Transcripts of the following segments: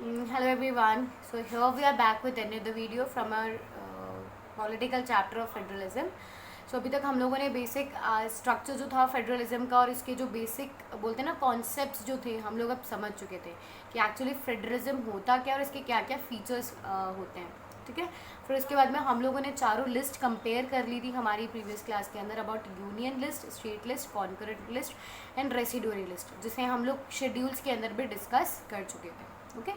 Hello everyone. So here we are back with another video from our political chapter of federalism. So अभी तक हम लोगों ने basic structure जो था फेडरलिज्म का और इसके जो बेसिक बोलते हैं ना कॉन्सेप्ट्स जो थे हम लोग अब समझ चुके थे कि एक्चुअली फेडरलिज्म होता क्या और इसके क्या क्या फीचर्स होते हैं. ठीक है. फिर उसके बाद में हम लोगों ने चारों लिस्ट कंपेयर कर ली थी हमारी प्रीवियस क्लास के अंदर about union list, state list, concurrent list and residuary list, जिसे हम लोग शेड्यूल्स के अंदर भी डिस्कस कर चुके थे. ओके.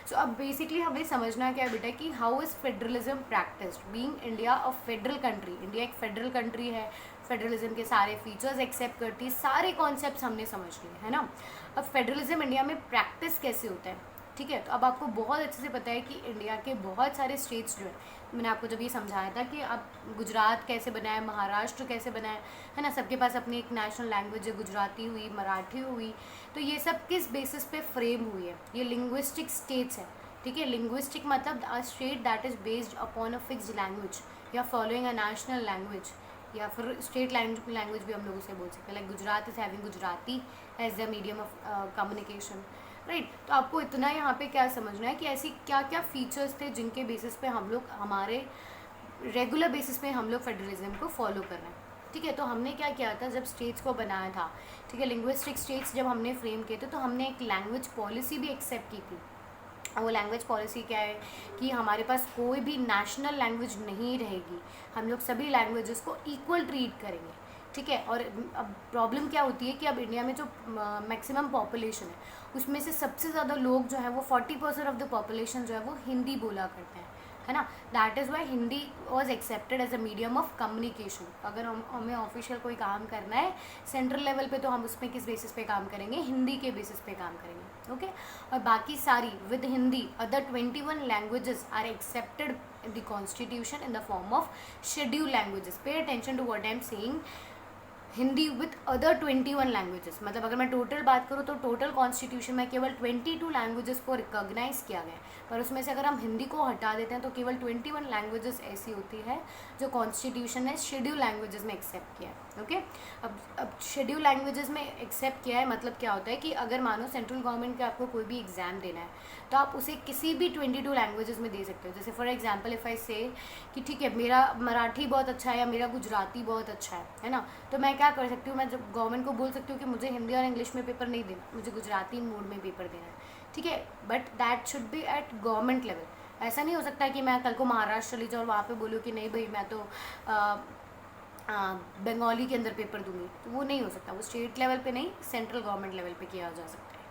सो अब बेसिकली हमें समझना क्या है बेटा कि how is federalism practised being India a federal country. India एक फेडरल कंट्री है. फेडरलिज्म के सारे फीचर्स एक्सेप्ट करती है, सारे कॉन्सेप्ट्स हमने समझ लिए है ना. अब फेडरलिज्म इंडिया में प्रैक्टिस कैसे होता है. ठीक है. तो अब आपको बहुत अच्छे से पता है कि इंडिया के बहुत सारे स्टेट्स जो है, मैंने आपको जब ये समझाया था कि अब गुजरात कैसे बना है, महाराष्ट्र कैसे बना है ना, सबके पास अपनी एक नेशनल लैंग्वेज है, गुजराती हुई, मराठी हुई. तो ये सब किस बेसिस पे फ्रेम हुई है. ये लिंग्विस्टिक स्टेट्स है. ठीक है. लिंग्विस्टिक मतलब a state that is based upon a fixed language या फॉलोइंग अ नेशनल लैंग्वेज, या फिर स्टेट लैंग्वेज भी हम लोग उसे बोल सकते हैं. Like Gujarat is having Gujarati as the medium of communication. Right. तो आपको इतना यहाँ पे क्या समझना है कि ऐसी क्या क्या फीचर्स थे जिनके बेसिस पे हम लोग हमारे रेगुलर बेसिस पे हम लोग फेडरलिज्म को फॉलो कर रहे हैं. ठीक है. तो हमने क्या किया था जब स्टेट्स को बनाया था. ठीक है. लिंग्विस्टिक स्टेट्स जब हमने फ्रेम किए थे तो हमने एक लैंग्वेज पॉलिसी भी एक्सेप्ट की थी. वो लैंग्वेज पॉलिसी क्या है कि हमारे पास कोई भी नेशनल लैंग्वेज नहीं रहेगी. हम लोग सभी लैंग्वेजेस को इक्वल ट्रीट करेंगे. ठीक है. और अब प्रॉब्लम क्या होती है कि अब इंडिया में जो मैक्सिमम पॉपुलेशन है उसमें से सबसे ज़्यादा लोग जो है वो 40% ऑफ द पॉपुलेशन जो है वो हिंदी बोला करते हैं, है ना. That is why Hindi was accepted as a medium of communication. अगर हमें ऑफिशियल कोई काम करना है सेंट्रल लेवल पे तो हम उसमें किस बेसिस पे काम करेंगे, हिंदी के बेसिस पे काम करेंगे. ओके. और बाकी सारी with Hindi other 21 languages are accepted in the constitution in the form of scheduled languages. Pay attention to what I am saying. Hindi with other 21 languages, मतलब अगर मैं टोटल बात करूँ तो टोटल कॉन्स्टिट्यूशन में केवल 22 लैंग्वेजेस को रिकॉग्नाइज किया गया है. पर उसमें से अगर हम हिंदी को हटा देते हैं तो केवल 21 लैंग्वेजेस ऐसी होती है जो कॉन्स्टिट्यूशन ने शेड्यूल लैंग्वेजेस में एक्सेप्ट किया है. ओके. अब शेड्यूल लैंग्वेजेस में एक्सेप्ट किया है मतलब क्या होता है कि अगर मानो सेंट्रल गवर्नमेंट का आपको कोई भी एग्ज़ाम देना है तो आप उसे किसी भी 22 लैंग्वेजेस में दे सकते हो. जैसे फॉर एग्जांपल इफ़ आई से कि ठीक है मेरा मराठी बहुत अच्छा है या मेरा गुजराती बहुत अच्छा है ना, तो मैं क्या कर सकती हूँ, मैं जब गवर्नमेंट को बोल सकती हूँ कि मुझे हिंदी और इंग्लिश में पेपर नहीं देना, मुझे गुजराती मोड में पेपर देना है. ठीक है. But that should be eight government level. ऐसा नहीं हो सकता कि मैं कल को महाराष्ट्र चली जाऊँ और वहाँ पे बोलूँ कि नहीं भाई मैं तो बंगाली के अंदर पेपर दूंगी. तो वो नहीं हो सकता. वो स्टेट लेवल पे नहीं, सेंट्रल गवर्नमेंट लेवल पे किया जा सकता है.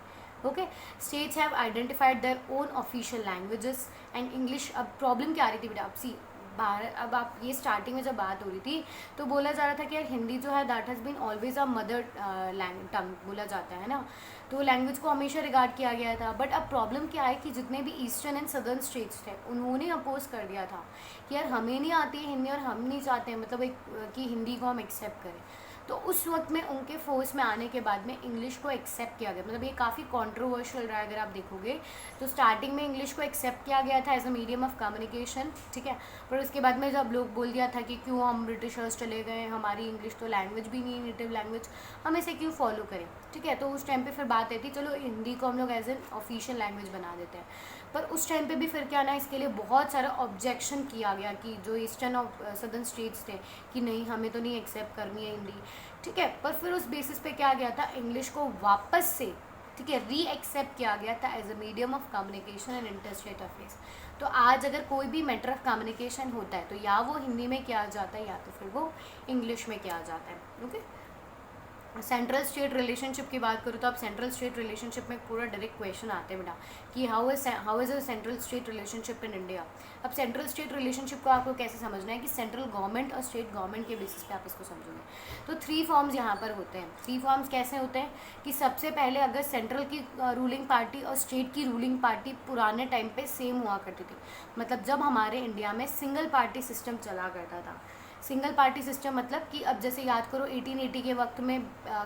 Okay. States have identified their own official languages and English. अब प्रॉब्लम क्या आ रही थी बेटा, अब सी भारत, अब आप ये स्टार्टिंग में जब बात हो रही थी तो बोला जा रहा था कि यार हिंदी जो है that has been always a mother tongue बोला जाता है ना, तो लैंग्वेज को हमेशा रिगार्ड किया गया था. बट अब प्रॉब्लम क्या है कि जितने भी ईस्टर्न एंड सदर्न स्टेट्स थे उन्होंने अपोज कर दिया था कि यार हमें नहीं आती है हिंदी और हम नहीं चाहते हैं मतलब एक कि हिंदी को हम एक्सेप्ट करें. तो उस वक्त में उनके फोर्स में आने के बाद में इंग्लिश को एक्सेप्ट किया गया. मतलब ये काफ़ी कॉन्ट्रोवर्शियल रहा है अगर आप देखोगे. तो स्टार्टिंग में इंग्लिश को एक्सेप्ट किया गया था as a medium of communication. ठीक है. पर उसके बाद में जब लोग बोल दिया था कि क्यों हम ब्रिटिशर्स चले गए, हमारी इंग्लिश तो लैंग्वेज भी नहीं, नेटिव लैंग्वेज, हम इसे क्यों फॉलो करें. ठीक है. तो उस टाइम पे फिर बात आई थी चलो हिंदी को हम लोग एज एन ऑफिशियल लैंग्वेज बना देते हैं. पर उस टाइम पे भी फिर क्या ना इसके लिए बहुत सारा ऑब्जेक्शन किया गया कि जो ईस्टर्न और सदर्न स्टेट्स थे कि नहीं हमें तो नहीं एक्सेप्ट करनी है हिंदी. ठीक है. पर फिर उस बेसिस पे क्या गया था, इंग्लिश को वापस से ठीक है री एक्सेप्ट किया गया था as a medium of communication and interstate affairs. तो आज अगर कोई भी मैटर ऑफ कम्युनिकेशन होता है तो या वो हिंदी में किया जाता है या तो फिर वो इंग्लिश में किया जाता है. ओके. सेंट्रल स्टेट रिलेशनशिप की बात करूँ तो अब सेंट्रल स्टेट रिलेशनशिप में पूरा डायरेक्ट क्वेश्चन आते हैं बेटा कि how is a central state relationship in India. अब सेंट्रल स्टेट रिलेशनशिप को आपको कैसे समझना है कि सेंट्रल गवर्नमेंट और स्टेट गवर्नमेंट के बेसिस पे आप इसको समझोगे. तो 3 फॉर्म्स यहाँ पर होते हैं. 3 फॉर्म्स कैसे होते हैं कि सबसे पहले अगर सेंट्रल की रूलिंग पार्टी और स्टेट की रूलिंग पार्टी पुराने टाइम पर सेम हुआ करती थी, मतलब जब हमारे इंडिया में सिंगल पार्टी सिस्टम चला करता था. सिंगल पार्टी सिस्टम मतलब कि अब जैसे याद करो 1880 के वक्त में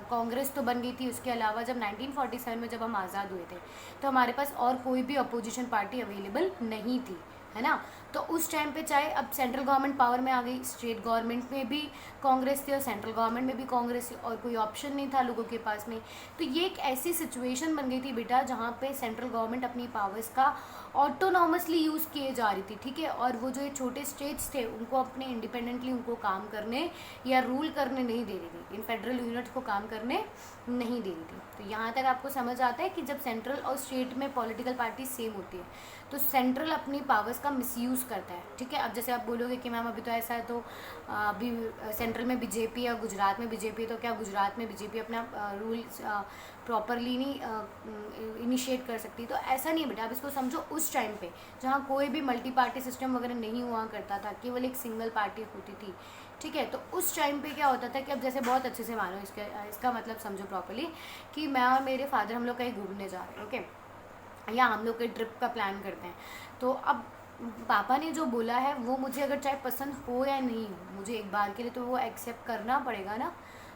कांग्रेस तो बन गई थी. उसके अलावा जब 1947 में जब हम आज़ाद हुए थे तो हमारे पास और कोई भी अपोजिशन पार्टी अवेलेबल नहीं थी. है ना। तो उस टाइम पे चाहे अब सेंट्रल गवर्नमेंट पावर में आ गई, स्टेट गवर्नमेंट में भी कांग्रेस थी और सेंट्रल गवर्नमेंट में भी कांग्रेस थी और कोई ऑप्शन नहीं था लोगों के पास में। तो ये एक ऐसी सिचुएशन बन गई थी बेटा जहाँ पे सेंट्रल गवर्नमेंट अपनी पावर्स का ऑटोनॉमसली यूज़ किए जा रही थी, ठीक है। और वो जो ये छोटे स्टेट्स थे उनको अपने इंडिपेंडेंटली उनको काम करने या रूल करने नहीं दे रही थी, इन फेडरल यूनिट्स को काम करने नहीं दे रही थी। तो यहाँ तक आपको समझ आता है कि जब सेंट्रल और स्टेट में पॉलिटिकल पार्टी सेम होती है तो सेंट्रल अपनी पावर्स का मिसयूज़ करता है, ठीक है। अब जैसे आप बोलोगे कि मैम अभी तो ऐसा है, तो अभी सेंट्रल में बीजेपी और गुजरात में बीजेपी, तो क्या गुजरात में बीजेपी अपना रूल प्रॉपरली नहीं इनिशिएट कर सकती? तो ऐसा नहीं है बेटा, अब इसको समझो उस टाइम पे जहाँ कोई भी मल्टी पार्टी सिस्टम वगैरह नहीं हुआ करता था, केवल एक सिंगल पार्टी होती थी, ठीक है। तो उस टाइम पे क्या होता था कि अब जैसे बहुत अच्छे से मानो इसका मतलब समझो प्रॉपरली कि मैं और मेरे फादर हम लोग कहीं घूमने जा रहे हैं, ओके, या हम लोग कहीं ट्रिप का प्लान करते हैं। तो अब पापा ने जो बोला है वो मुझे अगर चाहे पसंद हो या नहीं हो, मुझे एक बार के लिए तो वो एक्सेप्ट करना पड़ेगा ना।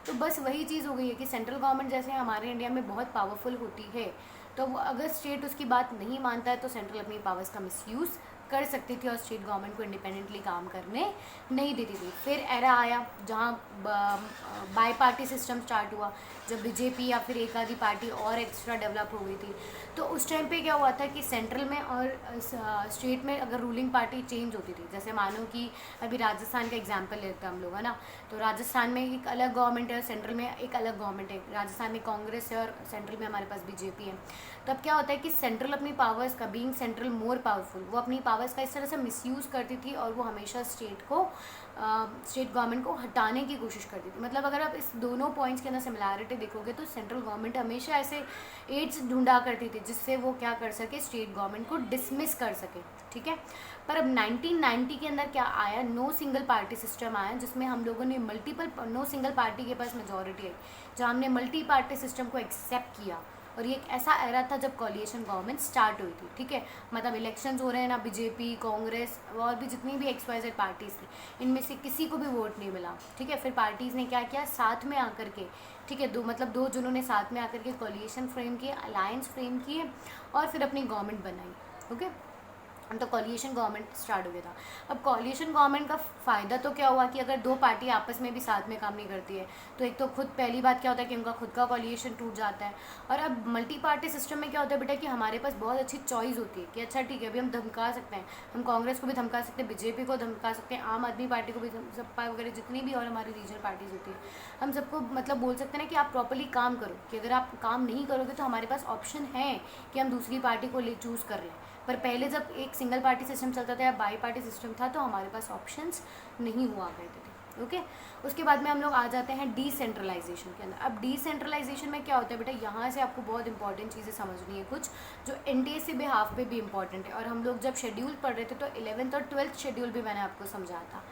तो बस वही चीज़ हो गई है कि सेंट्रल गवर्नमेंट जैसे हमारे इंडिया में बहुत पावरफुल होती है, तो वो अगर स्टेट उसकी बात नहीं मानता है तो सेंट्रल अपनी पावर्स का मिसयूज़ कर सकती थी और स्टेट गवर्नमेंट को इंडिपेंडेंटली काम करने नहीं देती थी। फिर एरा आया जहाँ बाई पार्टी सिस्टम स्टार्ट हुआ, जब बीजेपी या फिर एक आधी पार्टी और एक्स्ट्रा डेवलप हो गई थी। तो उस टाइम पे क्या हुआ था कि सेंट्रल में और स्टेट में अगर रूलिंग पार्टी चेंज होती थी, जैसे मानो कि अभी राजस्थान का एग्जांपल लेते हैं हम लोग, है ना। तो राजस्थान में एक अलग गवर्नमेंट है और सेंट्रल में एक अलग गवर्नमेंट है, राजस्थान में कांग्रेस है और सेंट्रल में हमारे पास बीजेपी है। तब क्या होता है कि सेंट्रल अपनी पावर्स का, बीइंग सेंट्रल मोर पावरफुल, वो अपनी पावर्स का इस तरह से मिसयूज़ करती थी और वो हमेशा स्टेट गवर्नमेंट को हटाने की कोशिश करती थी। मतलब अगर आप इस दोनों पॉइंट्स के अंदर सिमिलैरिटी देखोगे तो सेंट्रल गवर्नमेंट हमेशा ऐसे एड्स ढूंढा करती थी जिससे वो क्या कर सके, स्टेट गवर्नमेंट को डिसमिस कर सके, ठीक है। पर अब 1990 के अंदर क्या आया, नो सिंगल पार्टी सिस्टम आया, जिसमें हम लोगों ने नो सिंगल पार्टी के पास मेजॉरिटी आई, जहाँ हमने मल्टी पार्टी सिस्टम को एक्सेप्ट किया। और ये एक ऐसा एरा था जब कोलिशन गवर्नमेंट स्टार्ट हुई थी, ठीक है। मतलब इलेक्शंस हो रहे हैं ना, बीजेपी, कांग्रेस और भी जितनी भी XYZ पार्टीज़ थी, इनमें से किसी को भी वोट नहीं मिला, ठीक है। फिर पार्टीज़ ने क्या किया, साथ में आकर के, ठीक है, दो जिन्होंने साथ में आकर के कोलिशन फ्रेम किए, अलायंस फ्रेम किए और फिर अपनी गवर्नमेंट बनाई, ओके। तो कोलिशन गवर्नमेंट स्टार्ट हो गया था। अब कोलिशन गवर्नमेंट का फ़ायदा तो क्या हुआ कि अगर दो पार्टी आपस में भी साथ में काम नहीं करती है तो एक तो खुद पहली बात क्या होता है कि उनका खुद का कोलिशन टूट जाता है। और अब मल्टी पार्टी सिस्टम में क्या होता है बेटा कि हमारे पास बहुत अच्छी चॉइस होती है कि अच्छा ठीक है, अभी हम धमका सकते हैं, हम कांग्रेस को भी धमका सकते हैं, बीजेपी को धमका सकते हैं, आम आदमी पार्टी को भी, सपा वगैरह जितनी भी और हमारी रीजनल पार्टीज़ होती है, हम सबको मतलब बोल सकते हैं ना कि आप प्रॉपरली काम करो, कि अगर आप काम नहीं करोगे तो हमारे पास ऑप्शन है कि हम दूसरी पार्टी को चूज़ कर लें। पर पहले जब एक सिंगल पार्टी सिस्टम चलता था या बाई पार्टी सिस्टम था तो हमारे पास ऑप्शंस नहीं हुआ करते थे, ओके। उसके बाद में हम लोग आ जाते हैं डिसेंट्रलाइजेशन के अंदर। अब डिसेंट्रलाइजेशन में क्या होता है बेटा, यहाँ से आपको बहुत इंपॉर्टेंट चीज़ें समझनी है कुछ, जो NTA से बिहाफ पे भी इंपॉर्टेंट है। और हम लोग जब शेड्यूल पढ़ रहे थे तो 11th और 12th शेड्यूल भी मैंने आपको समझाया था।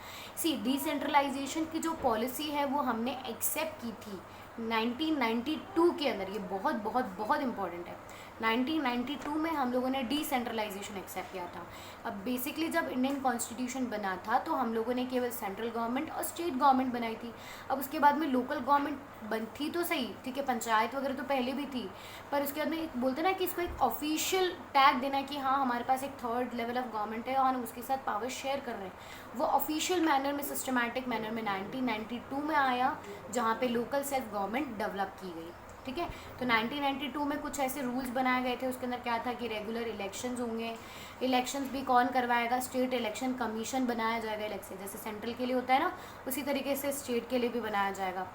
डिसेंट्रलाइजेशन की जो पॉलिसी है वो हमने एक्सेप्ट की थी 1992 के अंदर। ये बहुत बहुत बहुत इंपॉर्टेंट है। 1992 में हम लोगों ने डिसेंट्रलाइजेशन एक्सेप्ट किया था। अब बेसिकली जब इंडियन कॉन्स्टिट्यूशन बना था तो हम लोगों ने केवल सेंट्रल गवर्नमेंट और स्टेट गवर्नमेंट बनाई थी। अब उसके बाद में लोकल गवर्नमेंट बन थी तो सही, ठीक है, पंचायत वगैरह तो पहले भी थी, पर उसके बाद में बोलते ना कि इसको एक ऑफिशियल टैग देना कि हाँ हमारे पास एक थर्ड लेवल ऑफ गवर्नमेंट है और हम उसके साथ पावर शेयर कर रहे हैं, वो ऑफिशियल मैनर में, सिस्टमैटिक मैनर में 1992 में आया, जहाँ पे लोकल सेल्फ गवर्नमेंट डेवलप की गई, ठीक है। तो 1992 में कुछ ऐसे रूल्स बनाए गए थे। उसके अंदर क्या था कि रेगुलर इलेक्शंस होंगे, इलेक्शंस भी कौन करवाएगा, स्टेट इलेक्शन कमीशन बनाया जाएगा इलेक्शन, जैसे सेंट्रल के लिए होता है ना उसी तरीके से स्टेट के लिए भी बनाया जाएगा।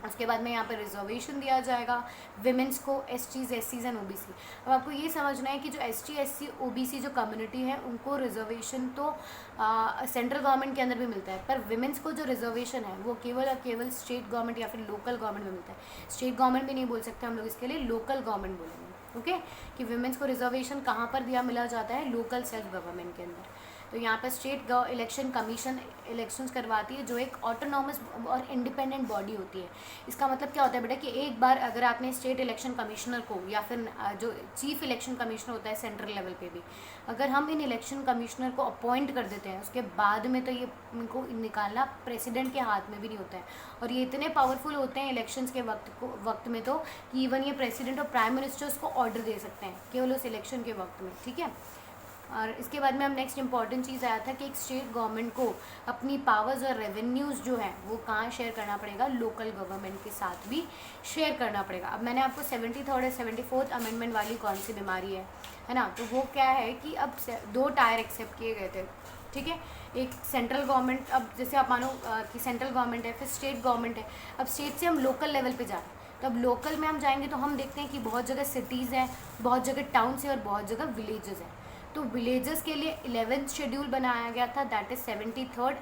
उसके बाद में यहाँ पर रिजर्वेशन दिया जाएगा विमेंस को, STs, SCs एंड OBC। अब आपको ये समझना है कि जो ST, SC, OBC जो कम्युनिटी है उनको रिजर्वेशन तो सेंट्रल गवर्नमेंट के अंदर भी मिलता है, पर विमेंस को जो रिजर्वेशन है वो केवल और केवल स्टेट गवर्नमेंट या फिर लोकल गवर्नमेंट में मिलता है। स्टेट गवर्नमेंट भी नहीं बोल सकते हम लोग, इसके लिए लोकल गवर्नमेंट बोलेंगे, ओके। कि विमेंस को रिजर्वेशन कहाँ पर मिला जाता है, लोकल सेल्फ गवर्नमेंट के अंदर। तो यहाँ पर स्टेट इलेक्शन कमीशन इलेक्शंस करवाती है, जो एक ऑटोनॉमस और इंडिपेंडेंट बॉडी होती है। इसका मतलब क्या होता है बेटा कि एक बार अगर आपने स्टेट इलेक्शन कमिश्नर को या फिर जो चीफ इलेक्शन कमिश्नर होता है सेंट्रल लेवल पे भी, अगर हम इन इलेक्शन कमिश्नर को अपॉइंट कर देते हैं उसके बाद में तो ये इनको निकालना प्रेसिडेंट के हाथ में भी नहीं होता है। और ये इतने पावरफुल होते हैं इलेक्शंस के वक्त में तो कि इवन ये प्रेसिडेंट और प्राइम मिनिस्टर्स को ऑर्डर दे सकते हैं केवल उस इलेक्शन के वक्त में, ठीक है। और इसके बाद में हम नेक्स्ट इंपॉर्टेंट चीज़ आया था कि एक स्टेट गवर्नमेंट को अपनी पावर्स और रेवेन्यूज़ जो है वो कहाँ शेयर करना पड़ेगा, लोकल गवर्नमेंट के साथ भी शेयर करना पड़ेगा। अब मैंने आपको 73rd और 74th अमेंडमेंट वाली कौन सी बीमारी है ना, तो वो क्या है कि अब 2 टायर एक्सेप्ट किए गए थे, ठीक है। एक सेंट्रल गवर्नमेंट, अब जैसे आप मानो कि सेंट्रल गवर्नमेंट है, फिर स्टेट गवर्नमेंट है, अब स्टेट से हम लोकल लेवल पे जा रहे हैं, तो अब लोकल में हम जाएंगे तो हम देखते हैं कि बहुत जगह सिटीज़ हैं, बहुत जगह टाउन्स हैं और बहुत जगह विलेजेस हैं। तो विलेजेस के लिए 11th शेड्यूल बनाया गया था, that is 73rd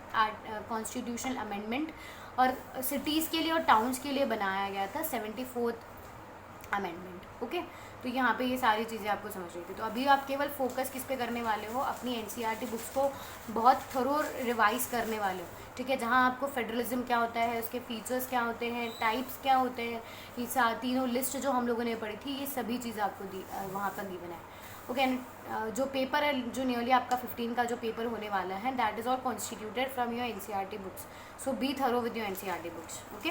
constitutional amendment, और सिटीज़ के लिए और टाउन्स के लिए बनाया गया था 74th अमेंडमेंट। ओके, तो यहाँ पे ये सारी चीज़ें आपको समझ रही थी। तो अभी आप केवल फोकस किस पे करने वाले हो, अपनी एनसीईआरटी बुक्स को बहुत थरो रिवाइज करने वाले हो, ठीक है, जहाँ आपको फेडरलिज्म क्या होता है, उसके फीचर्स क्या होते हैं, टाइप्स क्या होते हैं, ये तीनों लिस्ट जो हम लोगों ने पढ़ी थी, ये सभी चीज़ें आपको वहाँ पर गिवन है। ओके, जो पेपर है, जो नियरली आपका 15 का जो पेपर होने वाला है, that is all constituted from your NCERT books, so be thorough with your NCERT books. Okay,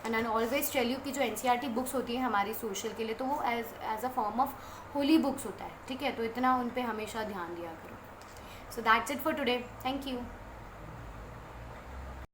and I always tell you कि जो एनसीईआरटी बुक्स होती है हमारी सोशल के लिए, तो वो as a form of holy books होता है, ठीक है, तो इतना उन पे हमेशा ध्यान दिया करो। So that's it for today, thank you.